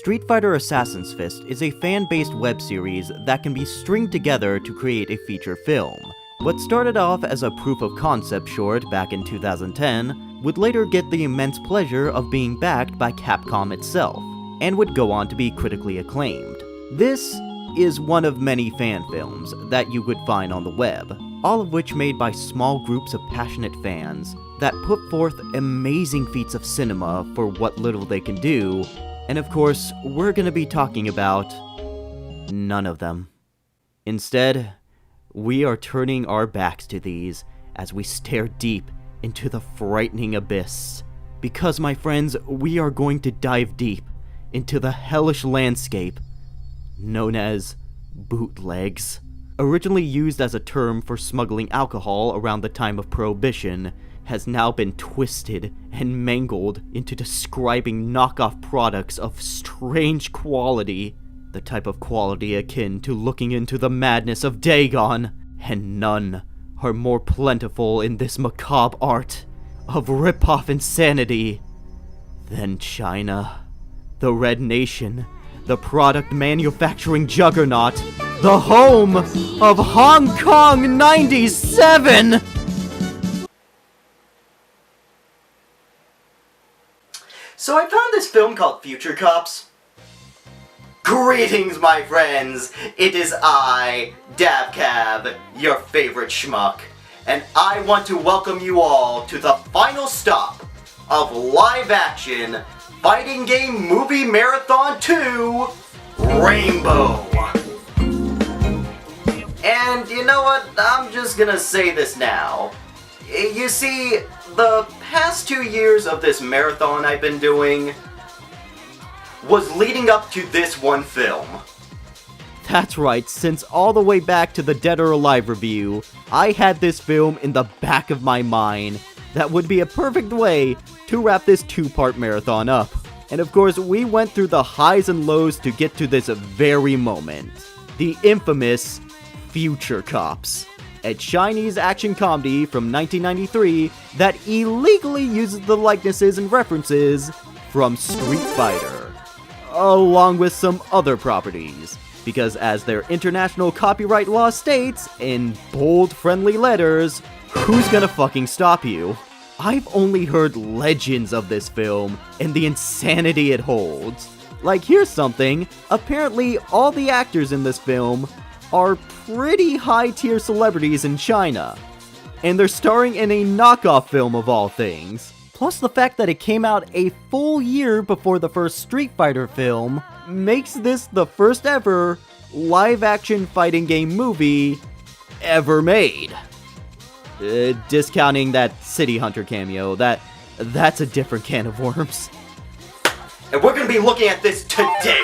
Street Fighter Assassin's Fist is a fan-based web series that can be stringed together to create a feature film. What started off as a proof-of-concept short back in 2010 would later get the immense pleasure of being backed by Capcom itself, and would go on to be critically acclaimed. This is one of many fan films that you could find on the web, all of which made by small groups of passionate fans that put forth amazing feats of cinema for what little they can do, and of course, we're gonna be talking about none of them. Instead, we are turning our backs to these as we stare deep into the frightening abyss. Because, my friends, we are going to dive deep into the hellish landscape known as bootlegs. Originally used as a term for smuggling alcohol around the time of Prohibition, has now been twisted and mangled into describing knockoff products of strange quality, the type of quality akin to looking into the madness of Dagon, and none are more plentiful in this macabre art of rip-off insanity than China, the Red Nation, the product manufacturing juggernaut, the home of Hong Kong 97! So I found this film called Future Cops. Greetings, my friends! It is I, DavKav, your favorite schmuck, and I want to welcome you all to the final stop of live-action fighting game movie marathon 2, Rainbow. And you know what? I'm just gonna say this now. You see, the past 2 years of this marathon I've been doing was leading up to this one film. That's right, since all the way back to the Dead or Alive review, I had this film in the back of my mind that would be a perfect way to wrap this 2-part marathon up. And of course, we went through the highs and lows to get to this very moment. The infamous Future Cops, a Chinese action comedy from 1993 that illegally uses the likenesses and references from Street Fighter, along with some other properties, because as their international copyright law states in bold friendly letters, who's gonna fucking stop you? I've only heard legends of this film and the insanity it holds. Like, here's something: apparently all the actors in this film are pretty high-tier celebrities in China, and they're starring in a knockoff film of all things. Plus the fact that it came out a full year before the first Street Fighter film makes this the first ever live-action fighting game movie ever made. Discounting that City Hunter cameo, that's a different can of worms. And we're gonna be looking at this today!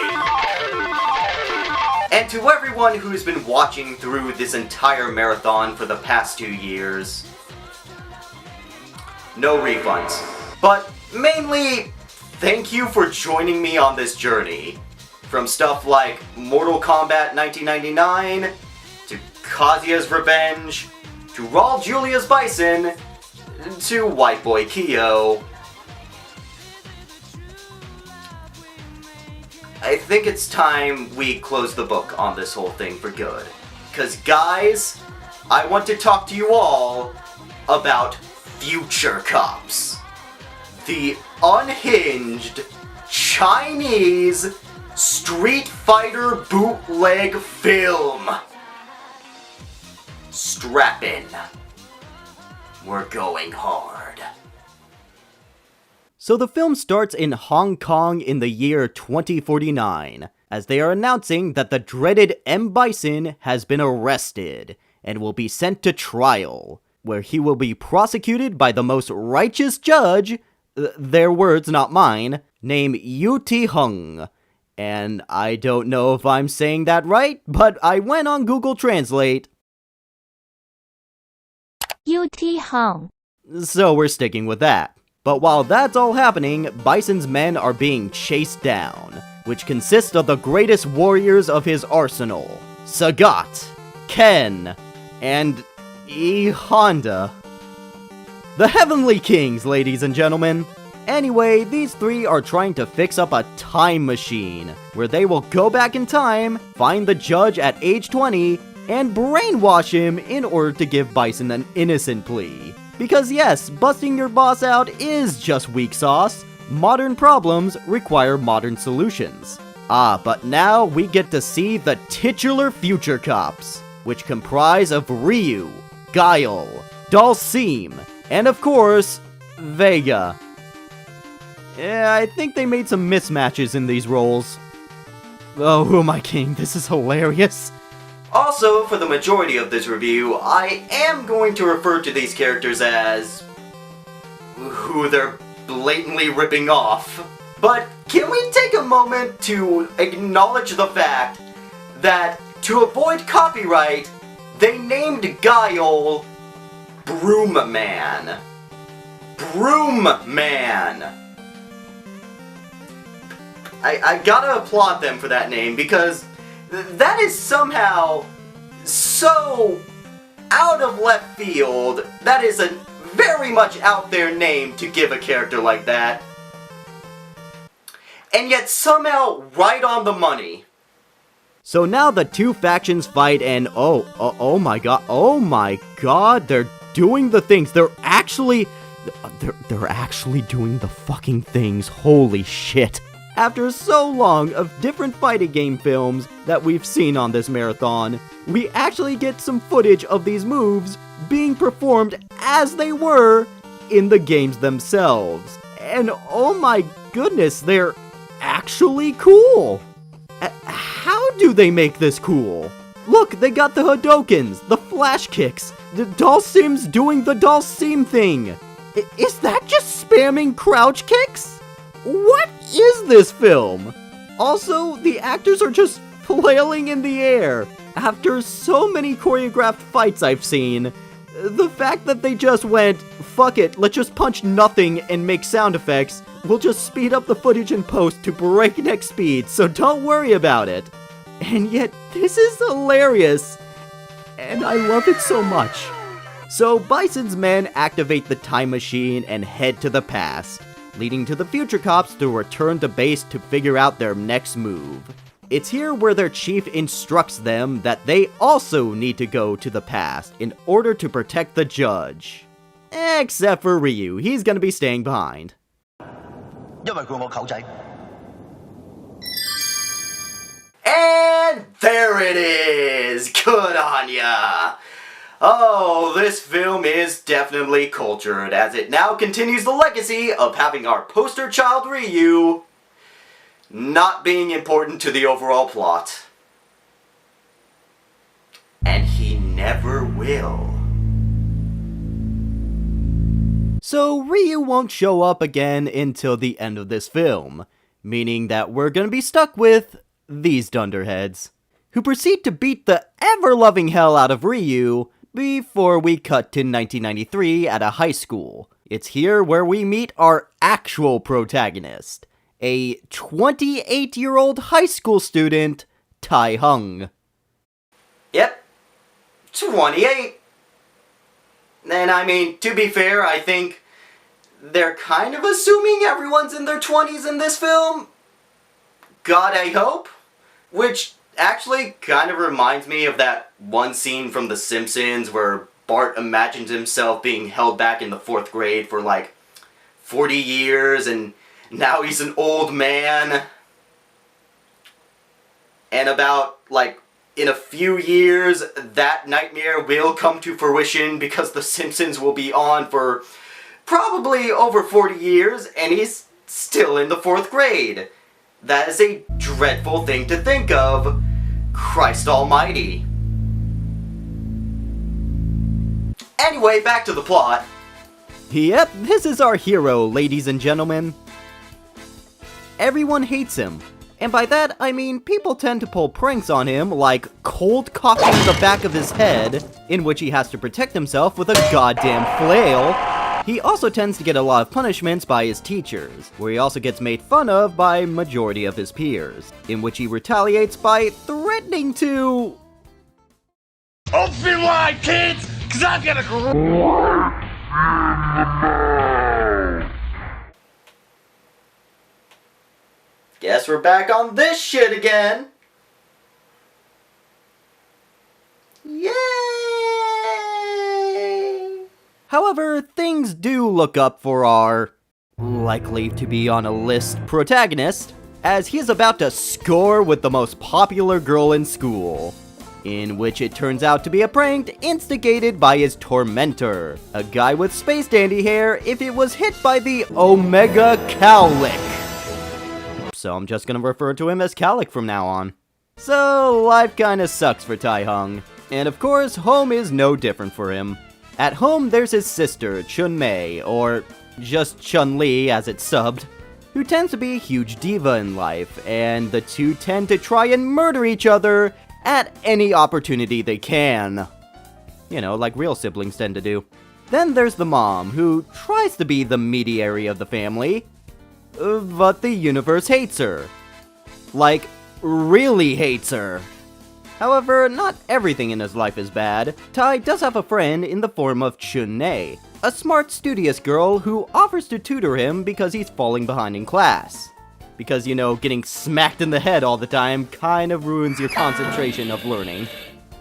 And to everyone who's been watching through this entire marathon for the past 2 years, no refunds. But mainly, thank you for joining me on this journey. From stuff like Mortal Kombat 1999, to Kazuya's Revenge, to Raul Julia's Bison, to White Boy Kyo. I think it's time we close the book on this whole thing for good. 'Cause guys, I want to talk to you all about Future Cops. The unhinged Chinese Street Fighter bootleg film. Strap in. We're going hard. So the film starts in Hong Kong in the year 2049, as they are announcing that the dreaded Bison has been arrested and will be sent to trial, where he will be prosecuted by the most righteous judge, their words not mine, named Yuti Hung. And I don't know if I'm saying that right, but I went on Google Translate. Yuti Hung. So we're sticking with that. But while that's all happening, Bison's men are being chased down, which consist of the greatest warriors of his arsenal: Sagat, Ken, and E. Honda. The Heavenly Kings, ladies and gentlemen. Anyway, these three are trying to fix up a time machine, where they will go back in time, find the judge at age 20, and brainwash him in order to give Bison an innocent plea. Because yes, busting your boss out is just weak sauce. Modern problems require modern solutions. But now we get to see the titular future cops, which comprise of Ryu, Guile, Dalsim, and of course, Vega. Yeah, I think they made some mismatches in these roles. Oh, who am I kidding? This is hilarious. Also, for the majority of this review, I am going to refer to these characters as who they're blatantly ripping off. But can we take a moment to acknowledge the fact that to avoid copyright, they named Guile Broom Man. Broom Man! I gotta applaud them for that name, because that is somehow so out of left field. That is a very much out there name to give a character like that. And yet somehow right on the money. So now the two factions fight and oh my god, they're doing the things. They're actually doing the fucking things. Holy shit. After so long of different fighting game films that we've seen on this marathon, we actually get some footage of these moves being performed as they were in the games themselves. And oh my goodness, they're actually cool! How do they make this cool? Look, they got the Hadokens, the flash kicks, the Dalsim's doing the Dalsim thing. Is that just spamming crouch kicks? What is this film? Also, the actors are just flailing in the air. After so many choreographed fights I've seen, the fact that they just went, fuck it, let's just punch nothing and make sound effects, we'll just speed up the footage in post to breakneck speed, so don't worry about it. And yet, this is hilarious, and I love it so much. So Bison's men activate the time machine and head to the past, leading to the future cops to return to base to figure out their next move. It's here where their chief instructs them that they also need to go to the past in order to protect the judge. Except for Ryu, he's gonna be staying behind. And there it is! Good on ya! Oh, this film is definitely cultured, as it now continues the legacy of having our poster child Ryu not being important to the overall plot. And he never will. So Ryu won't show up again until the end of this film, meaning that we're gonna be stuck with these dunderheads, who proceed to beat the ever-loving hell out of Ryu before we cut to 1993 at a high school. It's here where we meet our actual protagonist, a 28-year-old high school student, Tai Hung. Yep, 28. And I mean, to be fair, I think they're kind of assuming everyone's in their 20s in this film. God, I hope. Which actually kind of reminds me of that one scene from The Simpsons where Bart imagines himself being held back in the 4th grade for like 40 years and now he's an old man. And about like in a few years that nightmare will come to fruition because The Simpsons will be on for probably over 40 years and he's still in the 4th grade. That is a dreadful thing to think of. Christ almighty. Anyway, back to the plot. Yep, this is our hero, ladies and gentlemen. Everyone hates him. And by that, I mean people tend to pull pranks on him, like cold cocking the back of his head, in which he has to protect himself with a goddamn flail. He also tends to get a lot of punishments by his teachers, where he also gets made fun of by majority of his peers, in which he retaliates by threatening to... Open wide, kids, cause I'm gonna... Guess we're back on this shit again. Yay! However, things do look up for our likely to be on a list protagonist, as he is about to score with the most popular girl in school, in which it turns out to be a prank instigated by his tormentor, a guy with space dandy hair if it was hit by the Omega Cowlick. So I'm just gonna refer to him as Cowlick from now on. So life kinda sucks for Tai Hung, and of course home is no different for him. At home there's his sister, Chun Mei, or just Chun-Li as it's subbed, who tends to be a huge diva in life, and the two tend to try and murder each other at any opportunity they can. You know, like real siblings tend to do. Then there's the mom, who tries to be the mediator of the family, but the universe hates her. Like, really hates her. However, not everything in his life is bad. Tai does have a friend in the form of Chun-Mei, a smart, studious girl who offers to tutor him because he's falling behind in class. Because, you know, getting smacked in the head all the time kind of ruins your concentration of learning.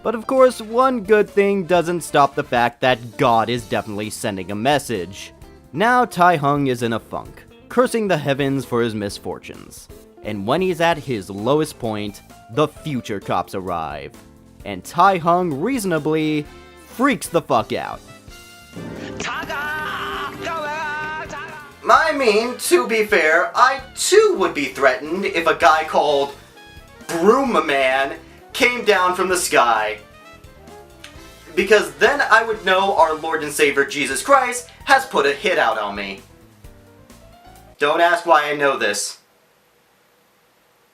But of course, one good thing doesn't stop the fact that God is definitely sending a message. Now Tai Hung is in a funk, cursing the heavens for his misfortunes. And when he's at his lowest point, the future cops arrive. And Tai Hung reasonably freaks the fuck out. I mean, to be fair, I too would be threatened if a guy called Broom Man came down from the sky. Because then I would know our Lord and Savior Jesus Christ has put a hit out on me. Don't ask why I know this.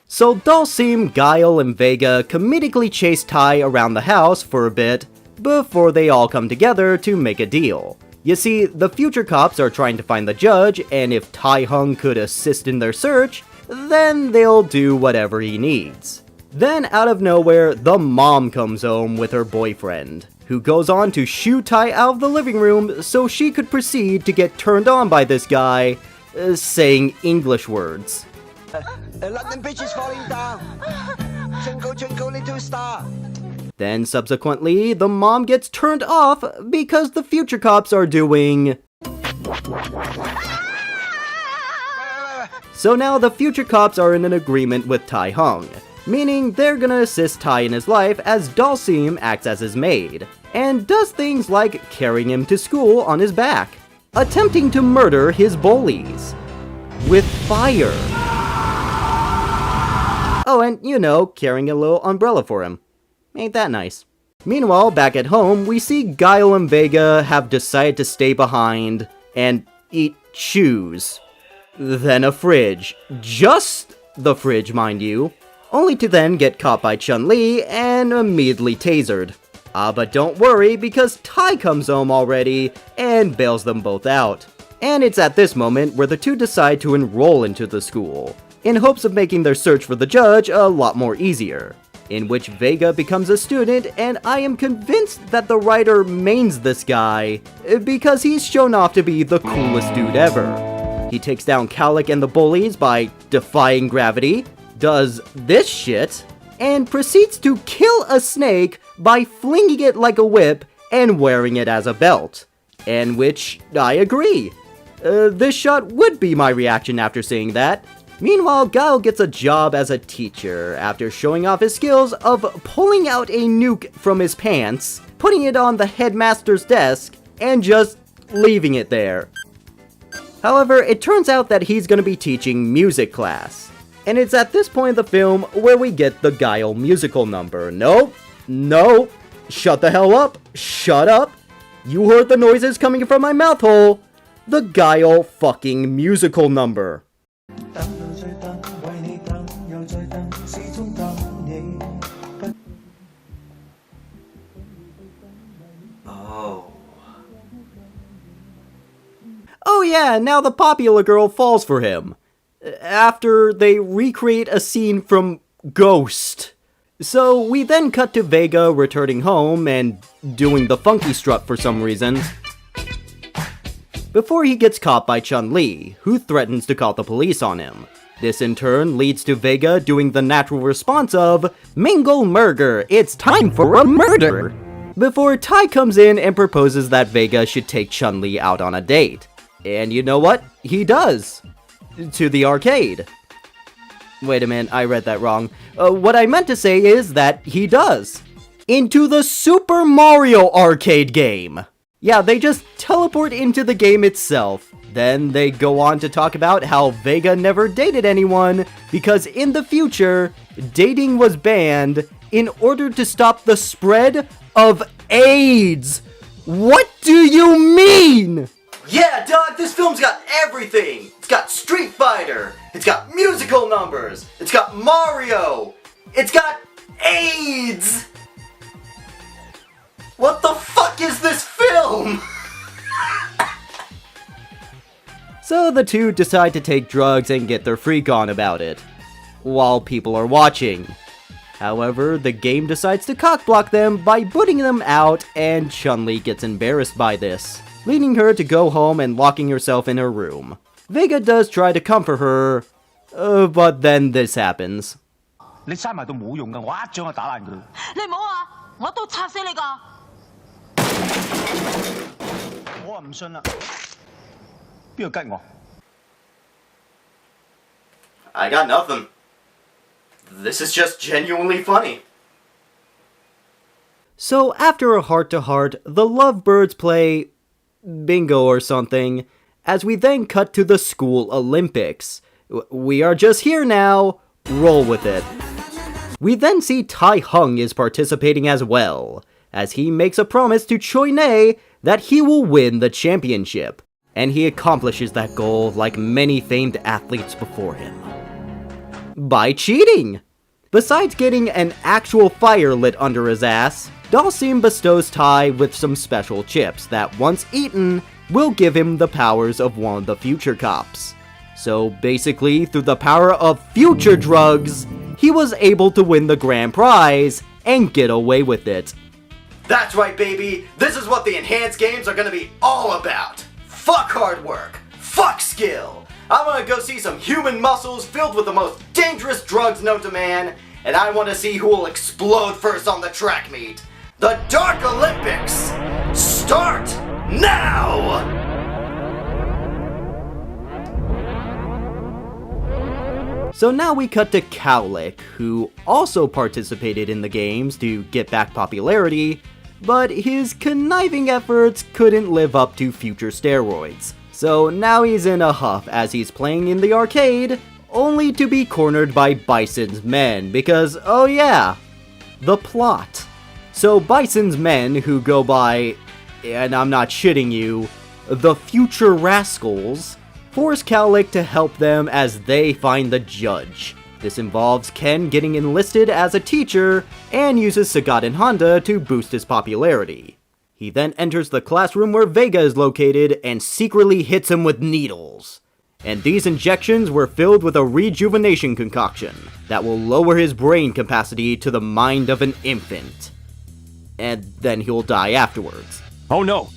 So Dalsim, Guile, and Vega comedically chase Tai around the house for a bit before they all come together to make a deal. You see, the future cops are trying to find the judge, and if Tai Hung could assist in their search, then they'll do whatever he needs. Then, out of nowhere, the mom comes home with her boyfriend, who goes on to shoo Tai out of the living room so she could proceed to get turned on by this guy, saying English words. London Bridge is falling down. Twinkle, twinkle, little star. Then subsequently, the mom gets turned off because the future cops are doing... So now the future cops are in an agreement with Tai Hung, meaning they're gonna assist Tai in his life as Dalsim acts as his maid, and does things like carrying him to school on his back, attempting to murder his bullies with fire. Oh, and you know, carrying a little umbrella for him. Ain't that nice? Meanwhile, back at home, we see Guile and Vega have decided to stay behind and eat shoes. Then a fridge. Just the fridge, mind you. Only to then get caught by Chun-Li and immediately tasered. But don't worry, because Tai comes home already and bails them both out. And it's at this moment where the two decide to enroll into the school, in hopes of making their search for the judge a lot more easier. In which Vega becomes a student, and I am convinced that the writer mains this guy, because he's shown off to be the coolest dude ever. He takes down Cowlick and the bullies by defying gravity, does this shit, and proceeds to kill a snake by flinging it like a whip and wearing it as a belt. And which, I agree. This shot would be my reaction after seeing that. Meanwhile, Guile gets a job as a teacher after showing off his skills of pulling out a nuke from his pants, putting it on the headmaster's desk, and just leaving it there. However, it turns out that he's gonna be teaching music class. And it's at this point in the film where we get the Guile musical number. Nope, no, shut the hell up, shut up. You heard the noises coming from my mouth hole. The Guile fucking musical number. Oh yeah, now the popular girl falls for him. After they recreate a scene from Ghost. So we then cut to Vega returning home and doing the funky strut for some reason, before he gets caught by Chun-Li, who threatens to call the police on him. This in turn leads to Vega doing the natural response of, "Mingle Murger, it's time for a murder!" Before Tai comes in and proposes that Vega should take Chun-Li out on a date. And you know what? He does. To the arcade. Wait a minute, I read that wrong. What I meant to say is that he does. Into the Super Mario arcade game. Yeah, they just teleport into the game itself. Then they go on to talk about how Vega never dated anyone because in the future, dating was banned in order to stop the spread of AIDS. What do you mean? Yeah, dog, this film's got everything. It's got Street Fighter. It's got musical numbers. It's got Mario. It's got AIDS. What the fuck is this film? So the two decide to take drugs and get their freak on about it, while people are watching. However, the game decides to cockblock them by booting them out, and Chun-Li gets embarrassed by this, leading her to go home and locking herself in her room. Vega does try to comfort her, but then this happens. 你閂埋都冇用㗎，我一掌就打爛佢。你唔好啊，我都插死你㗎！我唔信啦，邊個吉我？ I got nothing. This is just genuinely funny. So after a heart-to-heart, the lovebirds play bingo or something, as we then cut to the School Olympics. We are just here now, roll with it. We then see Tai Hung is participating as well, as he makes a promise to Choi Nae that he will win the championship, and he accomplishes that goal like many famed athletes before him. By cheating! Besides getting an actual fire lit under his ass, Dalsim bestows Tai with some special chips that, once eaten, will give him the powers of one of the future cops. So basically, through the power of future drugs, he was able to win the grand prize and get away with it. That's right, baby. This is what the enhanced games are gonna be all about. Fuck hard work. Fuck skill. I wanna go see some human muscles filled with the most dangerous drugs known to man, and I wanna see who will explode first on the track meet. The Dark Olympics start now! So now we cut to Cowlick, who also participated in the games to get back popularity, but his conniving efforts couldn't live up to future steroids. So now he's in a huff as he's playing in the arcade, only to be cornered by Bison's men because, oh yeah, the plot. So Bison's men, who go by, and I'm not shitting you, the Future Rascals, force Cowlick to help them as they find the judge. This involves Ken getting enlisted as a teacher and uses Sagat and Honda to boost his popularity. He then enters the classroom where Vega is located and secretly hits him with needles. And these injections were filled with a rejuvenation concoction that will lower his brain capacity to the mind of an infant. And then he'll die afterwards. Oh no!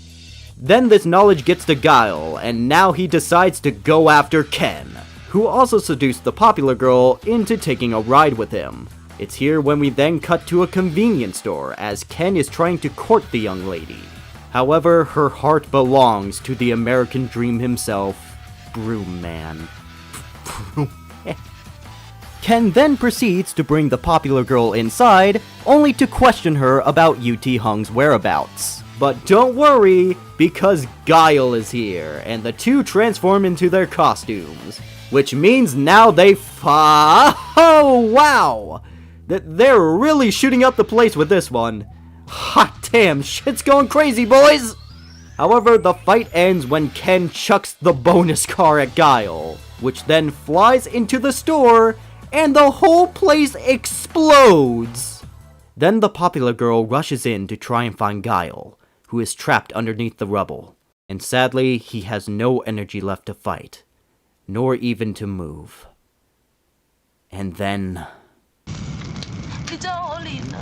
Then this knowledge gets to Guile, and now he decides to go after Ken, who also seduced the popular girl into taking a ride with him. It's here when we then cut to a convenience store as Ken is trying to court the young lady. However, her heart belongs to the American dream himself, Broom Man. Ken then proceeds to bring the popular girl inside, only to question her about UT Hung's whereabouts. But don't worry, because Guile is here, and the two transform into their costumes. Which means now they oh wow! They're really shooting up the place with this one. Hot damn, shit's going crazy, boys! However, the fight ends when Ken chucks the bonus car at Guile, which then flies into the store, and the whole place explodes! Then the popular girl rushes in to try and find Guile, who is trapped underneath the rubble. And sadly, he has no energy left to fight, nor even to move. And then... 你真可憐啊！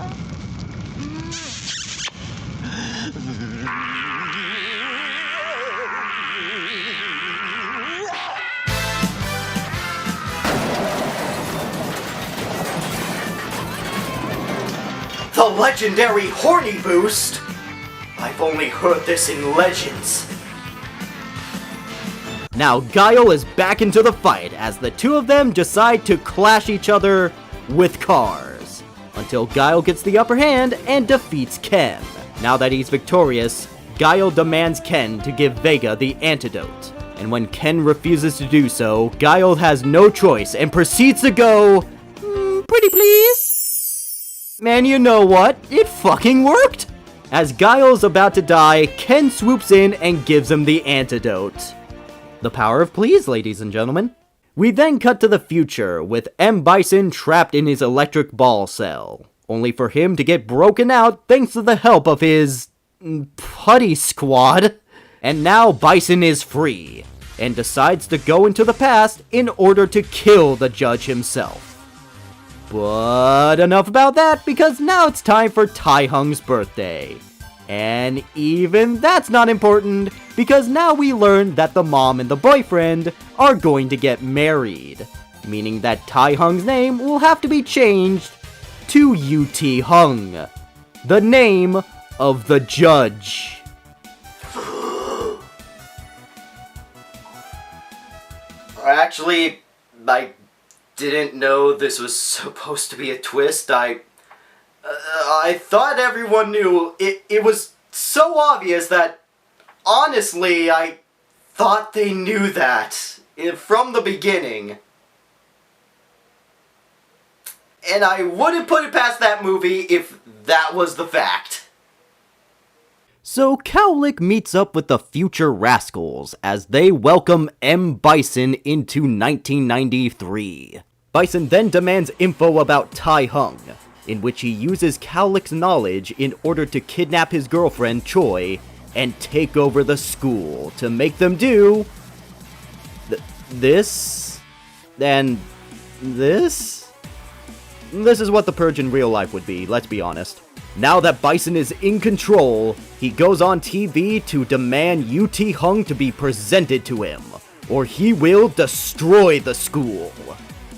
The legendary horny boost? I've only heard this in legends. Now Guile is back into the fight as the two of them decide to clash each other with cars, until Guile gets the upper hand and defeats Ken. Now that he's victorious, Guile demands Ken to give Vega the antidote, and when Ken refuses to do so, Guile has no choice and proceeds to go, pretty please? Man, you know what? It fucking worked! As Guile's about to die, Ken swoops in and gives him the antidote. The power of please, ladies and gentlemen. We then cut to the future, with Bison trapped in his electric ball cell, only for him to get broken out thanks to the help of his putty squad. And now Bison is free, and decides to go into the past in order to kill the judge himself. But enough about that, because now it's time for Tai Hung's birthday. And even that's not important, because now we learn that the mom and the boyfriend are going to get married, meaning that Tai Hung's name will have to be changed to UT Hung, the name of the judge. Actually, I didn't know this was supposed to be a twist. I thought everyone knew. It was so obvious that, honestly, I thought they knew that from the beginning. And I wouldn't put it past that movie if that was the fact. So Cowlick meets up with the future rascals as they welcome Bison into 1993. Bison then demands info about Tai Hung, in which he uses Cowlick's knowledge in order to kidnap his girlfriend Choi and take over the school to make them do this and this. This is what the Purge in real life would be, let's be honest. Now that Bison is in control, he goes on TV to demand UT Hung to be presented to him, or he will destroy the school.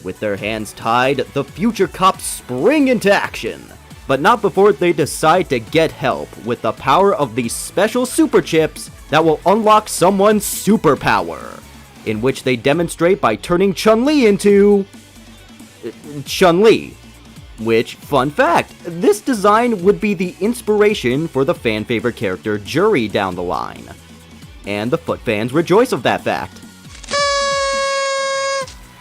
With their hands tied, the future cops spring into action, but not before they decide to get help with the power of these special super chips that will unlock someone's superpower, in which they demonstrate by turning Chun-Li into Chun-Li. Which, fun fact, this design would be the inspiration for the fan-favorite character Jury down the line. And the Foot fans rejoice of that fact.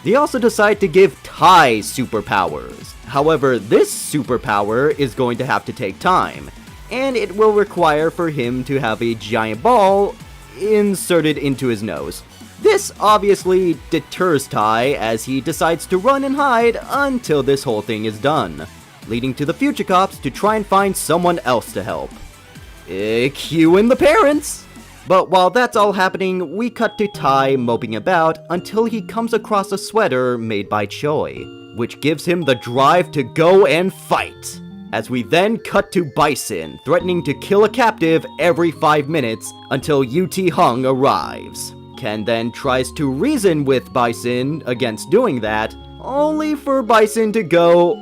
They also decide to give Tai superpowers. However, this superpower is going to have to take time, and it will require for him to have a giant ball inserted into his nose. This obviously deters Tai as he decides to run and hide until this whole thing is done, leading to the future cops to try and find someone else to help. Cue in the parents! But while that's all happening, we cut to Tai moping about until he comes across a sweater made by Choi, which gives him the drive to go and fight. As we then cut to Bison threatening to kill a captive every 5 minutes until UT Hung arrives. Ken then tries to reason with Bison against doing that, only for Bison to go,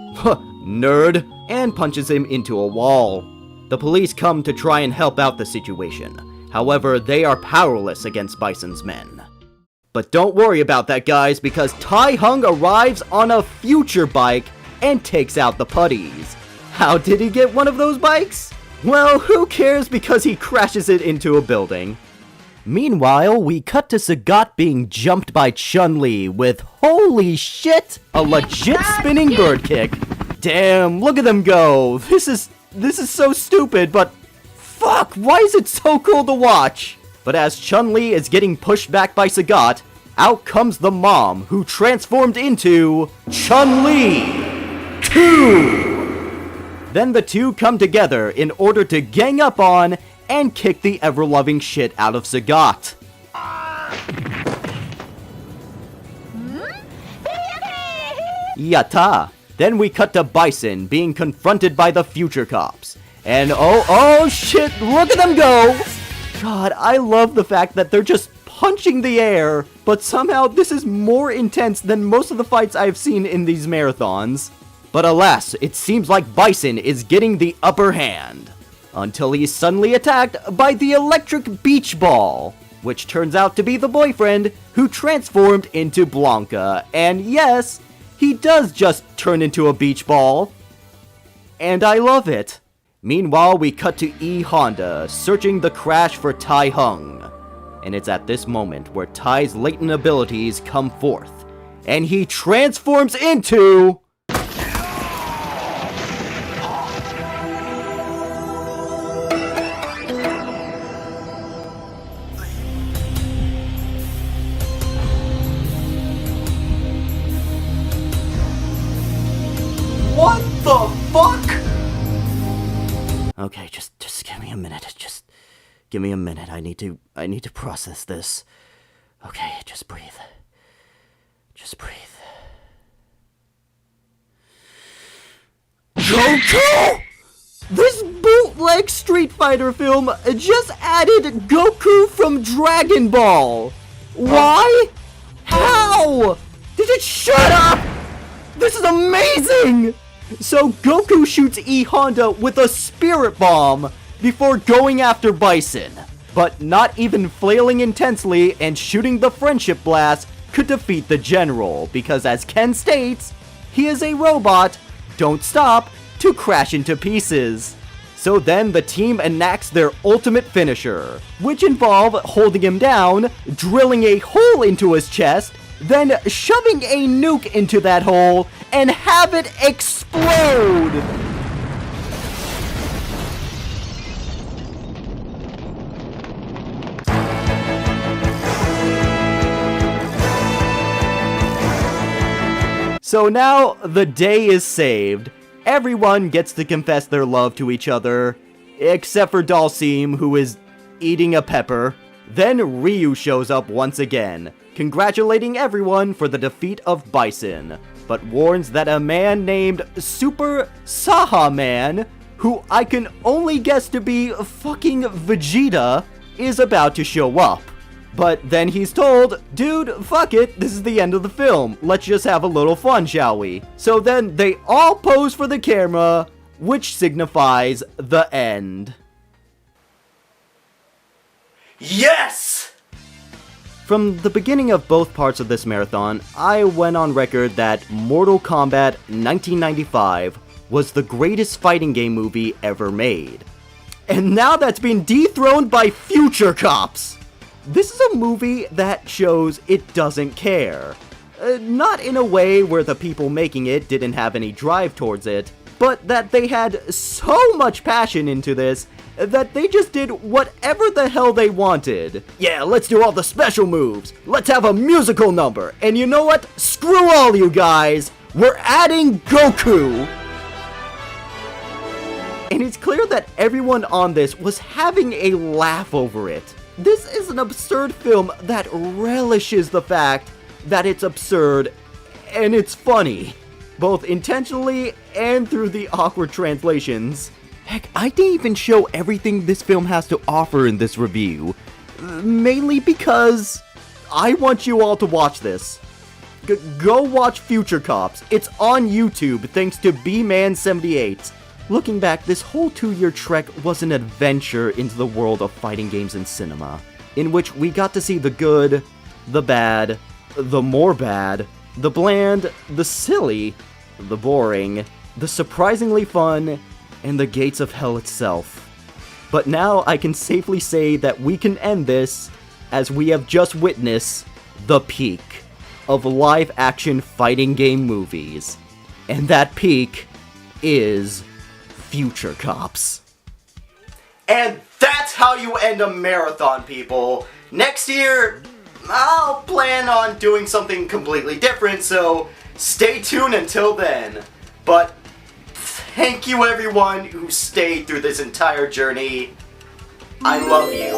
nerd, and punches him into a wall. The police come to try and help out the situation. However, they are powerless against Bison's men. But don't worry about that, guys, because Tai Hung arrives on a future bike and takes out the putties. How did he get one of those bikes? Well, who cares, because he crashes it into a building. Meanwhile, we cut to Sagat being jumped by Chun-Li with, holy shit, a legit spinning bird kick. Damn, look at them go. This is so stupid, but fuck, why is it so cool to watch? But as Chun-Li is getting pushed back by Sagat, out comes the mom, who transformed into Chun-Li 2! Then the two come together in order to gang up on and kick the ever-loving shit out of Sagat. Yatta! Then we cut to Bison being confronted by the future cops. And oh shit, look at them go! God, I love the fact that they're just punching the air, but somehow this is more intense than most of the fights I've seen in these marathons. But alas, it seems like Bison is getting the upper hand, until he's suddenly attacked by the electric beach ball, which turns out to be the boyfriend who transformed into Blanca. And yes, he does just turn into a beach ball. And I love it. Meanwhile, we cut to E Honda searching the crash for Tai Hung. And it's at this moment where Tai's latent abilities come forth, and he transforms into... What the fuck? Okay, just give me a minute. Just give me a minute. I need to process this. Okay, just breathe. Just breathe. Goku! This bootleg Street Fighter film just added Goku from Dragon Ball. Why? How? Did it shut up? This is amazing! So Goku shoots E Honda with a spirit bomb before going after Bison. But not even flailing intensely and shooting the friendship blast could defeat the general, because as Ken states, he is a robot, don't stop, to crash into pieces. So then the team enacts their ultimate finisher, which involve holding him down, drilling a hole into his chest, then shoving a nuke into that hole and have it explode! So now the day is saved. Everyone gets to confess their love to each other, except for Dalsim, who is eating a pepper. Then Ryu shows up once again, congratulating everyone for the defeat of Bison, but warns that a man named Super Saha Man, who I can only guess to be fucking Vegeta, is about to show up. But then he's told, dude, fuck it, this is the end of the film, let's just have a little fun, shall we? So then they all pose for the camera, which signifies the end. Yes! From the beginning of both parts of this marathon, I went on record that Mortal Kombat 1995 was the greatest fighting game movie ever made. And now that's been dethroned by Future Cops! This is a movie that shows it doesn't care. Not in a way where the people making it didn't have any drive towards it, but that they had so much passion into this that they just did whatever the hell they wanted. Yeah, let's do all the special moves. Let's have a musical number. And you know what? Screw all you guys. We're adding Goku. And it's clear that everyone on this was having a laugh over it. This is an absurd film that relishes the fact that it's absurd and it's funny, both intentionally and through the awkward translations. Heck, I didn't even show everything this film has to offer in this review, mainly because I want you all to watch this. Go watch Future Cops. It's on YouTube thanks to B-Man78. Looking back, this whole 2-year trek was an adventure into the world of fighting games and cinema, in which we got to see the good, the bad, the more bad, the bland, the silly, the boring, the surprisingly fun, and the gates of hell itself. But now I can safely say that we can end this as we have just witnessed the peak of live-action fighting game movies. And that peak is Future Cops. And that's how you end a marathon, people. Next year, I'll plan on doing something completely different, so stay tuned until then. But thank you everyone who stayed through this entire journey. I love you.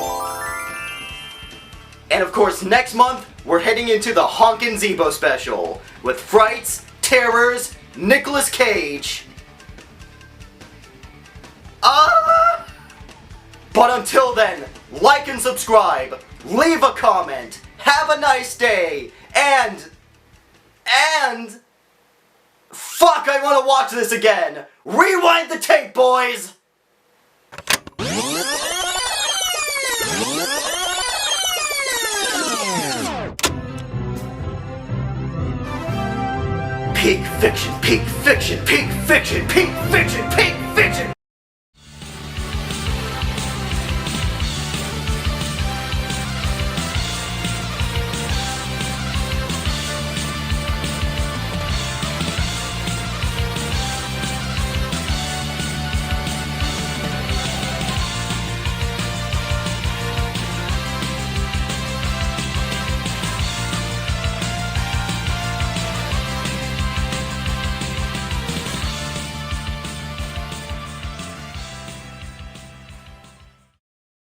And of course, next month, we're heading into the Honkin' Zebo special with Frights, Terrors, Nicolas Cage. But until then, like and subscribe, leave a comment, have a nice day, and Fuck, I want to watch this again! Rewind the tape, boys! Peak fiction, peak fiction, peak fiction, peak fiction, peak